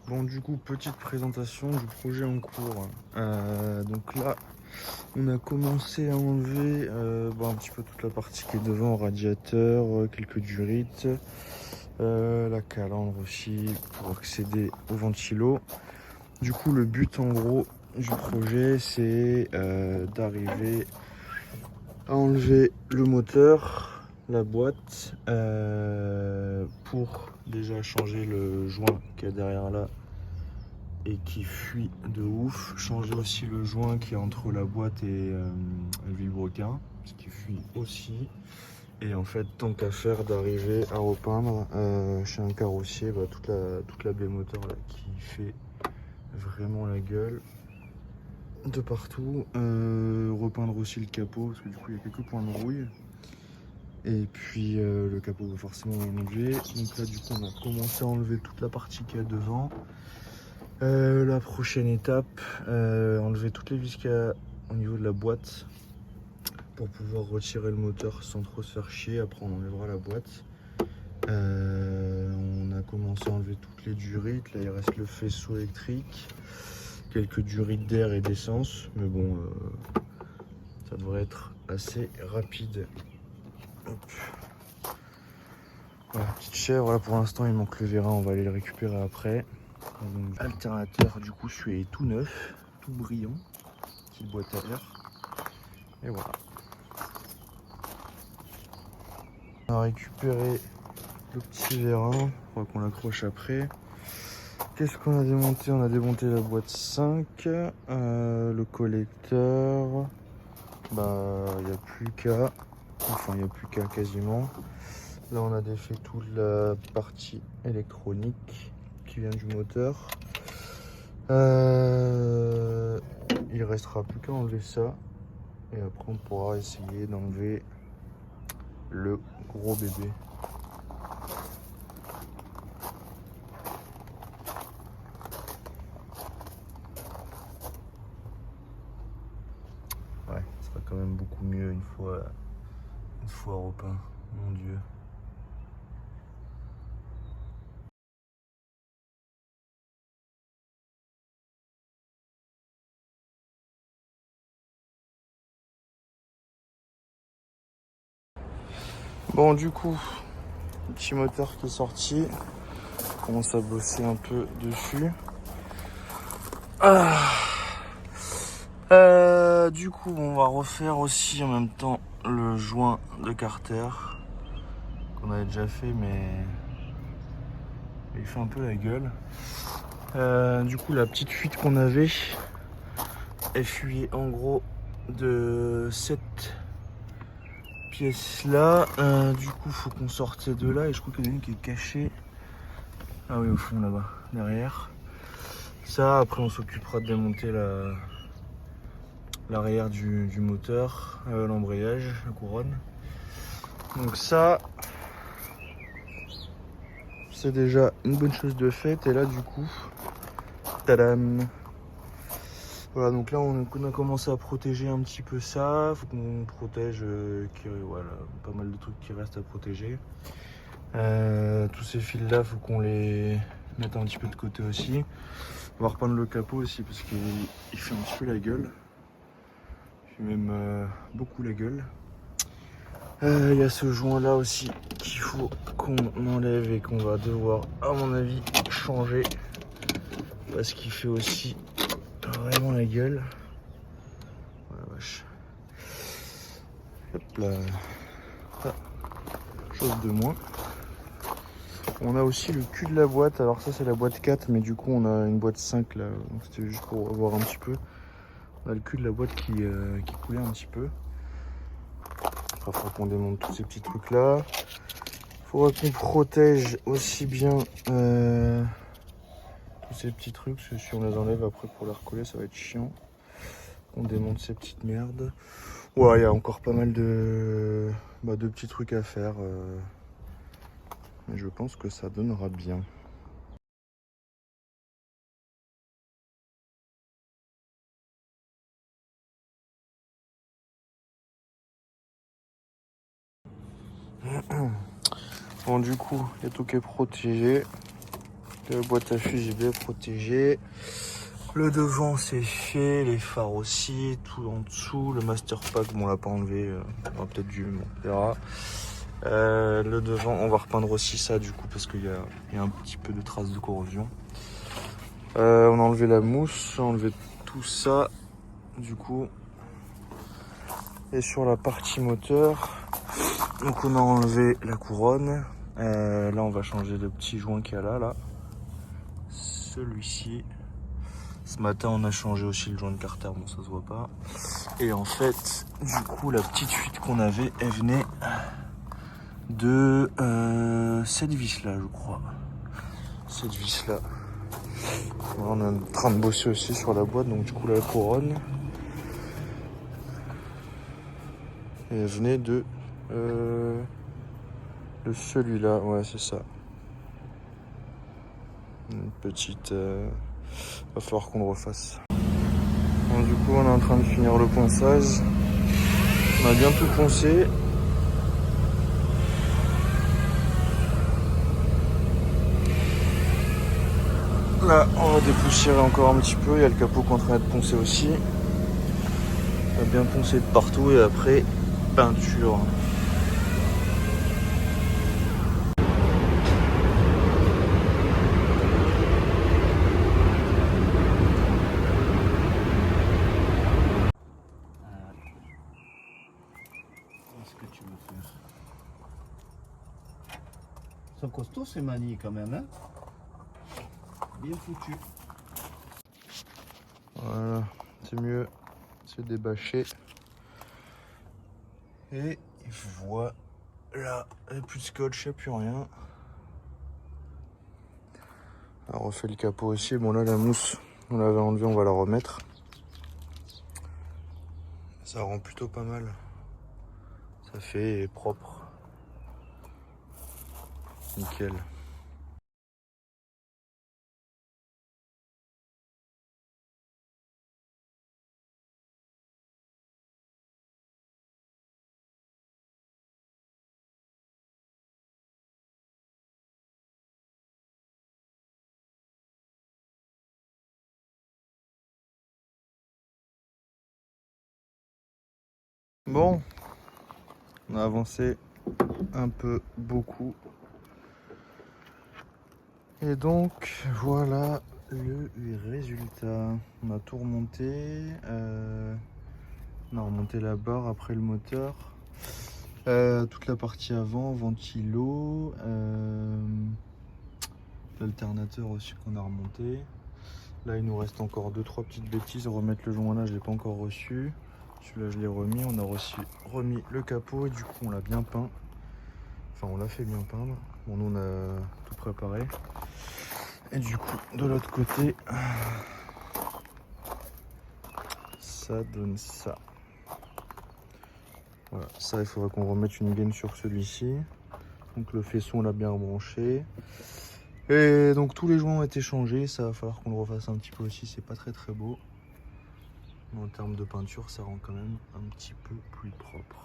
Bon, du coup, petite présentation du projet en cours. Donc là, on a commencé à enlever un petit peu toute la partie qui est devant, radiateur, quelques durites, la calandre aussi pour accéder au ventilo. Du coup, le but en gros du projet, c'est d'arriver à enlever le moteur, la boîte, pour déjà changer le joint qu'il y a derrière là et qui fuit de ouf. Changer aussi le joint qui est entre la boîte et le vilebrequin, ce qui fuit aussi. Et en fait, tant qu'à faire d'arriver à repeindre chez un carrossier toute la baie moteur là, qui fait vraiment la gueule de partout. Repeindre aussi le capot parce que du coup il y a quelques points de rouille. Et puis le capot va forcément enlever. Donc là du coup on a commencé à enlever toute la partie qu'il y a devant. La prochaine étape, enlever toutes les vis qu'il y a au niveau de la boîte pour pouvoir retirer le moteur sans trop se faire chier. Après on enlèvera la boîte. On a commencé à enlever toutes les durites. Là il reste le faisceau électrique, quelques durites d'air et d'essence, mais bon ça devrait être assez rapide. Hop. Voilà, petite chèvre, là pour l'instant il manque le vérin, on va aller le récupérer après. Donc, alternateur du coup celui est tout neuf, tout brillant, petite boîte à air. Et voilà. On a récupéré le petit vérin, on va qu'on l'accroche après. Qu'est-ce qu'on a démonté? On a démonté la boîte 5, le collecteur, il n'y a plus qu'à, il n'y a plus qu'à quasiment. Là on a défait toute la partie électronique qui vient du moteur. Il restera plus qu'à enlever ça et après on pourra essayer d'enlever le gros bébé. Ouais, ce sera quand même beaucoup mieux une fois repeint, mon dieu. Bon du coup, petit moteur qui est sorti, on commence à bosser un peu dessus. Du coup on va refaire aussi en même temps le joint de carter qu'on avait déjà fait mais il fait un peu la gueule. Du coup la petite fuite qu'on avait, elle fuyait en gros de cette pièce là. Du coup faut qu'on sorte de là et je crois qu'il y en a une qui est cachée. Ah oui, au fond là-bas, derrière. Ça, après on s'occupera de démonter l'arrière du moteur, l'embrayage, la couronne. Donc ça, c'est déjà une bonne chose de faite. Et là du coup, tadam. Voilà, donc là on a commencé à protéger un petit peu ça. Faut qu'on protège voilà, pas mal de trucs qui restent à protéger. Tous ces fils là, faut qu'on les mette un petit peu de côté aussi. On va repeindre le capot aussi parce qu'il fait un petit peu la gueule. Il fait même beaucoup la gueule. Il y a ce joint là aussi qu'il faut qu'on enlève et qu'on va devoir à mon avis changer parce qu'il fait aussi vraiment la gueule. Oh la vache. Hop là. Ah, chose de moins. On a aussi le cul de la boîte. Alors ça c'est la boîte 4 mais du coup on a une boîte 5 là. Donc c'était juste pour voir un petit peu. On a le cul de la boîte qui coulait un petit peu. Il faudra qu'on démonte tous ces petits trucs là. Il faudra qu'on protège aussi bien tous ces petits trucs, parce que si on les enlève après pour les recoller ça va être chiant. On démonte ces petites merdes. Ouais, il y a encore pas mal de petits trucs à faire. Mais je pense que ça donnera bien. Bon du coup, il y a tout qui est protégé. La boîte à fusible protégée. Le devant c'est fait, les phares aussi, tout en dessous. Le master pack, bon on l'a pas enlevé, on aura peut-être dû, bon, on verra. Le devant, on va repeindre aussi ça du coup parce qu'il y a un petit peu de traces de corrosion. On a enlevé la mousse, on a enlevé tout ça du coup. Et sur la partie moteur, donc on a enlevé la couronne. Là on va changer le petit joint qu'il y a là. Celui-ci. Ce matin on a changé aussi le joint de carter, bon ça se voit pas. Et en fait, du coup la petite fuite qu'on avait, elle venait de cette vis là je crois. Cette vis là. On est en train de bosser aussi sur la boîte, donc du coup la couronne. Et elle venait de celui-là, ouais c'est ça. Une petite... va falloir qu'on le refasse. Bon, du coup on est en train de finir le ponçage. On a bien tout poncé. Là on va dépoussiérer encore un petit peu. Il y a le capot qu'on est en train de poncer aussi. On va bien poncer de partout et après peinture. Qu'est-ce que tu veux faire? Ils sont costauds ces manies quand même, hein? Bien foutu. Voilà, c'est mieux, c'est débâché. Et voilà, il n'y a plus de scotch, il n'y a plus rien. On refait le capot aussi. Bon là la mousse, on l'avait enlevée, on va la remettre. Ça rend plutôt pas mal. Ça fait propre. Nickel. Bon, on a avancé un peu, beaucoup. Et donc, voilà le résultat. On a tout remonté. On a remonté la barre après le moteur. Toute la partie avant, ventilo. L'alternateur aussi qu'on a remonté. Là, il nous reste encore 2-3 petites bêtises. Remettre le joint là, je ne l'ai pas encore reçu. Celui-là, je l'ai remis. On a remis le capot et du coup, on l'a bien peint. Enfin, on l'a fait bien peindre. Bon, nous, on a tout préparé. Et du coup, de l'autre côté, ça donne ça. Voilà, ça, il faudra qu'on remette une gaine sur celui-ci. Donc, le faisceau, on l'a bien rebranché. Et donc, tous les joints ont été changés. Ça va falloir qu'on le refasse un petit peu aussi. C'est pas très très beau. Mais en termes de peinture, ça rend quand même un petit peu plus propre.